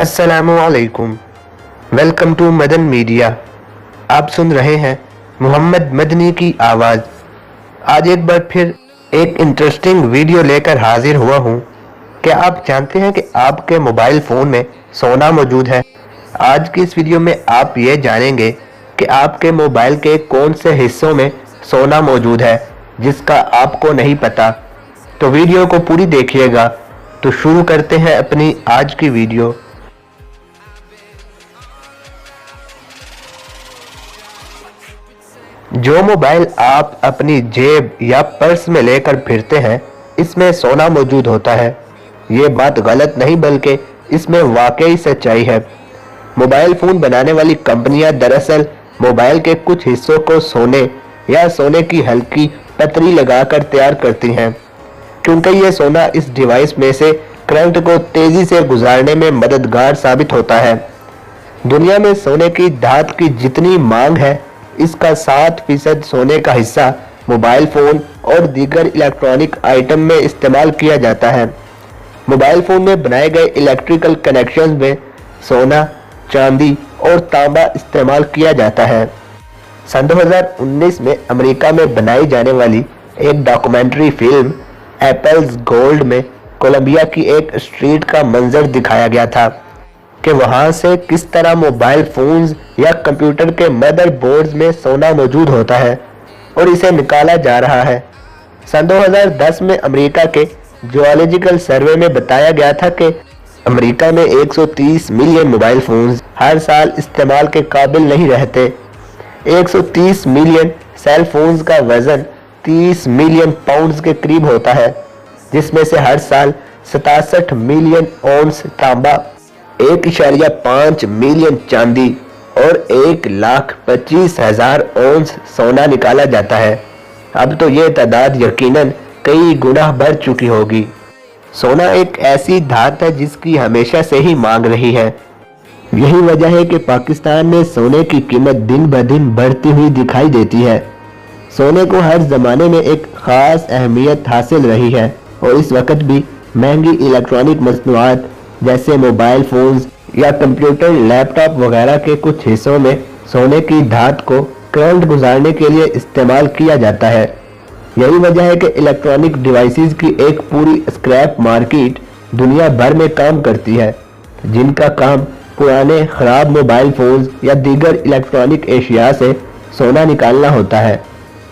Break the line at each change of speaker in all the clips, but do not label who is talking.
अस्सलामुअलैकुम। Welcome to Madan media. आप सुन रहे हैं मोहम्मद मदनी की आवाज़। आज एक बार फिर एक इंटरेस्टिंग वीडियो लेकर हाजिर हुआ हूँ। क्या आप जानते हैं कि आपके मोबाइल फ़ोन में सोना मौजूद है? आज की इस वीडियो में आप ये जानेंगे कि आपके मोबाइल के कौन से हिस्सों में सोना मौजूद है जिसका आपको नहीं पता। तो वीडियो को पूरी देखिएगा। तो शुरू करते हैं अपनी आज की वीडियो। जो मोबाइल आप अपनी जेब या पर्स में लेकर फिरते हैं, इसमें सोना मौजूद होता है। ये बात गलत नहीं बल्कि इसमें वाकई सच्चाई है। मोबाइल फ़ोन बनाने वाली कंपनियां दरअसल मोबाइल के कुछ हिस्सों को सोने या सोने की हल्की पतरी लगाकर तैयार करती हैं, क्योंकि ये सोना इस डिवाइस में से करंट को तेज़ी से गुजारने में मददगार साबित होता है। दुनिया में सोने की धात की जितनी मांग है, इसका 7% सोने का हिस्सा मोबाइल फ़ोन और दीगर इलेक्ट्रॉनिक आइटम में इस्तेमाल किया जाता है। मोबाइल फ़ोन में बनाए गए इलेक्ट्रिकल कनेक्शंस में सोना, चांदी और तांबा इस्तेमाल किया जाता है। सन 2019 में अमेरिका में बनाई जाने वाली एक डॉक्यूमेंट्री फिल्म एप्पल्स गोल्ड में कोलंबिया की एक स्ट्रीट का मंजर दिखाया गया था कि वहां से किस तरह मोबाइल फोन्स या कंप्यूटर के मदरबोर्ड्स में सोना मौजूद होता है और इसे निकाला जा रहा है। सन 2010 में अमेरिका के जियोलॉजिकल सर्वे में बताया गया था कि अमेरिका में 130 मिलियन मोबाइल फोन्स हर साल इस्तेमाल के काबिल नहीं रहते। 130 मिलियन सेल फोन्स का वजन 30 मिलियन पाउंड्स के करीब होता है, जिसमें से हर साल 67 मिलियन औंस तांबा, 1.5 मिलियन चांदी और 1,25,000 औंस सोना निकाला जाता है। अब तो ये तादाद यकीनन कई गुना बढ़ चुकी होगी। सोना एक ऐसी धात है जिसकी हमेशा से ही मांग रही है। यही वजह है कि पाकिस्तान में सोने की कीमत दिन ब दिन बढ़ती हुई दिखाई देती है। सोने को हर ज़माने में एक ख़ास अहमियत हासिल रही है और इस वक्त भी महंगी इलेक्ट्रॉनिक मसनूआत जैसे मोबाइल फ़ोन्स या कंप्यूटर, लैपटॉप वगैरह के कुछ हिस्सों में सोने की धात को करंट गुजारने के लिए इस्तेमाल किया जाता है। यही वजह है कि इलेक्ट्रॉनिक डिवाइसेस की एक पूरी स्क्रैप मार्केट दुनिया भर में काम करती है, जिनका काम पुराने ख़राब मोबाइल फ़ोन्स या दीगर इलेक्ट्रॉनिक एशिया से सोना निकालना होता है।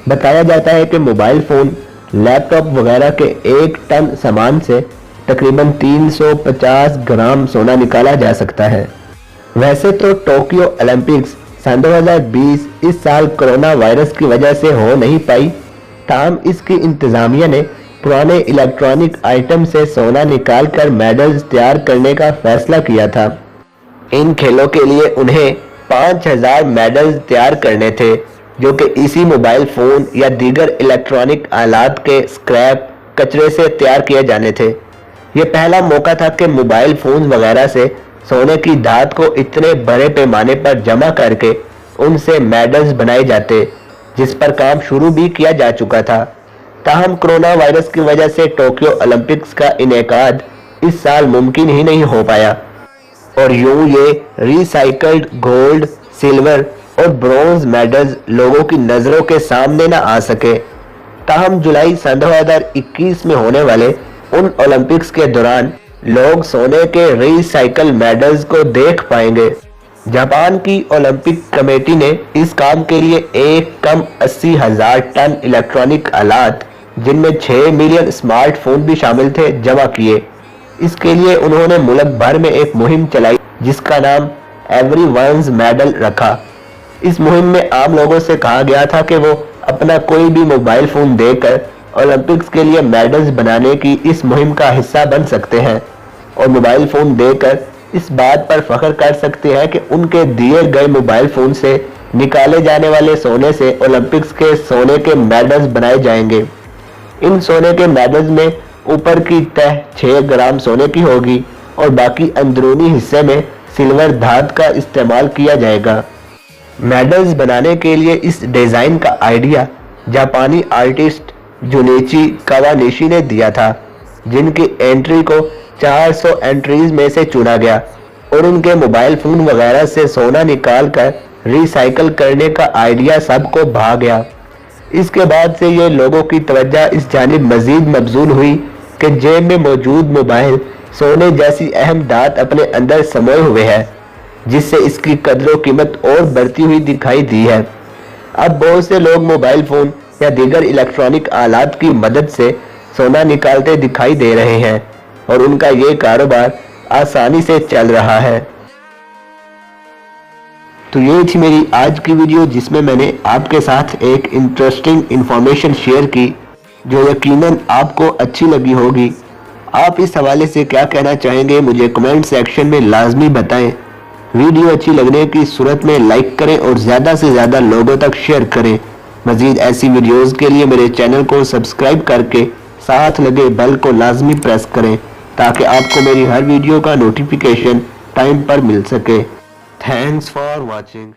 बताया जाता है कि मोबाइल फ़ोन, लैपटॉप वगैरह के 1 टन सामान से तकरीबन 350 ग्राम सोना निकाला जा सकता है। वैसे तो टोक्यो ओलंपिक्स सन 2020 इस साल कोरोना वायरस की वजह से हो नहीं पाई, ताहम इसकी इंतज़ामिया ने पुराने इलेक्ट्रॉनिक आइटम से सोना निकालकर मेडल्स तैयार करने का फैसला किया था। इन खेलों के लिए उन्हें 5000 मेडल्स तैयार करने थे, जो कि इसी मोबाइल फ़ोन या दीगर इलेक्ट्रॉनिक आलात के स्क्रैप कचरे से तैयार किए जाने थे। ये पहला मौका था कि मोबाइल फ़ोन वगैरह से सोने की धात को इतने बड़े पैमाने पर जमा करके उनसे मेडल्स बनाए जाते, जिस पर काम शुरू भी किया जा चुका था। ताहम कोरोना वायरस की वजह से टोक्यो ओलंपिक्स का इनेकाद इस साल मुमकिन ही नहीं हो पाया और यूं ये रिसाइकल्ड गोल्ड, सिल्वर और ब्रॉन्ज मेडल्स लोगों की नज़रों के सामने न आ सके। ताहम जुलाई सन 2021 में होने वाले उन ओलंपिक्स के दौरान लोग सोने के रिसाइकल मेडल्स को देख पाएंगे। जापान की ओलंपिक कमेटी ने इस काम के लिए एक कम 80,000 टन इलेक्ट्रॉनिक आलात, जिनमें 6 मिलियन स्मार्टफोन भी शामिल थे, जमा किए। इसके लिए उन्होंने मुल्क भर में एक मुहिम चलाई जिसका नाम एवरीवन्स मेडल रखा। इस मुहिम में आम लोगों से कहा गया था कि वो अपना कोई भी मोबाइल फ़ोन देकर ओलंपिक्स के लिए मेडल्स बनाने की इस मुहिम का हिस्सा बन सकते हैं और मोबाइल फ़ोन देकर इस बात पर फख्र कर सकते हैं कि उनके दिए गए मोबाइल फ़ोन से निकाले जाने वाले सोने से ओलंपिक्स के सोने के मेडल्स बनाए जाएंगे। इन सोने के मेडल्स में ऊपर की तह 6 ग्राम सोने की होगी और बाकी अंदरूनी हिस्से में सिल्वर धात का इस्तेमाल किया जाएगा। मेडल्स बनाने के लिए इस डिज़ाइन का आइडिया जापानी आर्टिस्ट जुनिची कावानिशी ने दिया था, जिनकी एंट्री को 400 एंट्रीज में से चुना गया। और उनके मोबाइल फ़ोन वगैरह से सोना निकाल कर रिसाइकल करने का आइडिया सबको भा गया। इसके बाद से ये लोगों की तवज्जो इस जानिब मज़ीद मबज़ूल हुई कि जेब में मौजूद मोबाइल सोने जैसी अहम धात अपने अंदर समाये हुए है, जिससे इसकी कदर व कीमत और बढ़ती हुई दिखाई दी है। अब बहुत से लोग मोबाइल फ़ोन या दीगर इलेक्ट्रॉनिक आलात की मदद से सोना निकालते दिखाई दे रहे हैं और उनका ये कारोबार आसानी से चल रहा है। तो ये थी मेरी आज की वीडियो, जिसमें मैंने आपके साथ एक इंटरेस्टिंग इंफॉर्मेशन शेयर की जो यकीनन आपको अच्छी लगी होगी। आप इस हवाले से क्या कहना चाहेंगे मुझे कमेंट सेक्शन में लाजमी बताएं। वीडियो अच्छी लगने की सूरत में लाइक करें और ज़्यादा से ज़्यादा लोगों तक शेयर करें। मज़ीद ऐसी वीडियोज़ के लिए मेरे चैनल को सब्सक्राइब करके साथ लगे बेल को लाजमी प्रेस करें ताकि आपको मेरी हर वीडियो का नोटिफिकेशन टाइम पर मिल सके। Thanks for watching.